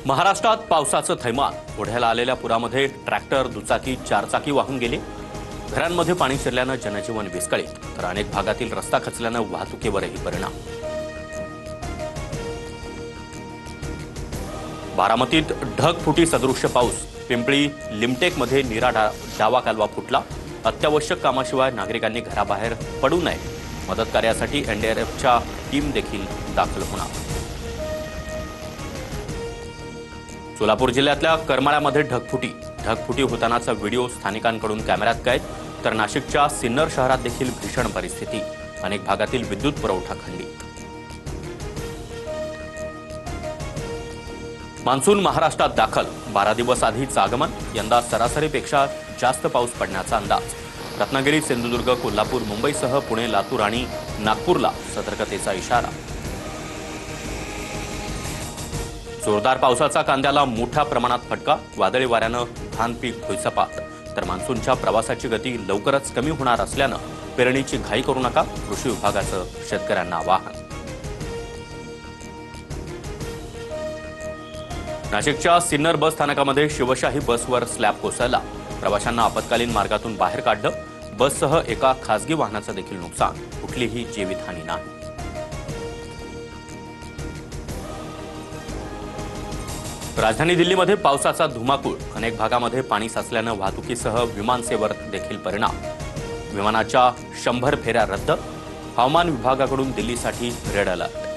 महाराष्ट्रात पावसाचं थैमान. ओढ्याला आलेल्या पुरामध्ये ट्रॅक्टर, दुचाकी, चारचाकी वाहून गेले. घरांमध्ये पाणी शिरल्यानं जनजीवन विस्कळीत, तर अनेक भागातील रस्ता खचल्यानं वाहतुकीवरही परिणाम. बारामतीत ढगफुटी सदृश्य पाऊस. पिंपळी लिमटेकमध्ये नीरा डावा कालवा फुटला. अत्यावश्यक कामाशिवाय नागरिकांनी घराबाहेर पडू नये. मदत कार्यासाठी एनडीआरएफच्या टीम देखील दाखल होणार. सोलापूर जिल्ह्यातल्या करमाळ्यामध्ये ढगफुटी होतानाचा व्हिडिओ स्थानिकांकडून कॅमेऱ्यात कैद. तर नाशिकच्या सिन्नर शहरात देखील भीषण परिस्थिती. अनेक भागातील विद्युत पुरवठा खंडित. मान्सून महाराष्ट्रात दाखल. 12 दिवस आधीच आगमन. यंदा सरासरीपेक्षा जास्त पाऊस पडण्याचा अंदाज. रत्नागिरी, सिंधुदुर्ग, कोल्हापूर, मुंबईसह पुणे, लातूर आणि नागपूरला सतर्कतेचा इशारा. जोरदार पावसाचा कांद्याला मोठ्या प्रमाणात फटका. वादळी वाऱ्यानं धान पीक भुईसपाट. तर मान्सूनच्या प्रवासाची गती लवकरच कमी होणार असल्यानं पेरणीची घाई करू नका. कृषी विभागाचं शेतकऱ्यांना आवाहन. नाशिकच्या सिन्नर बस स्थानकामध्ये शिवशाही बसवर स्लॅब कोसळला. प्रवाशांना आपत्कालीन मार्गातून बाहेर काढलं. बससह एका खासगी वाहनाचं देखील नुकसान. कुठलीही जीवितहानी नाही. राजधानी दिल्लीमध्ये पावसाचा धुमाकूळ. अनेक भागामध्ये पाणी साचल्यानं वाहतुकीसह विमानसेवेवर देखील परिणाम. विमानाच्या 100 फेऱ्या रद्द. हवामान विभागाकडून दिल्लीसाठी रेड अलर्ट.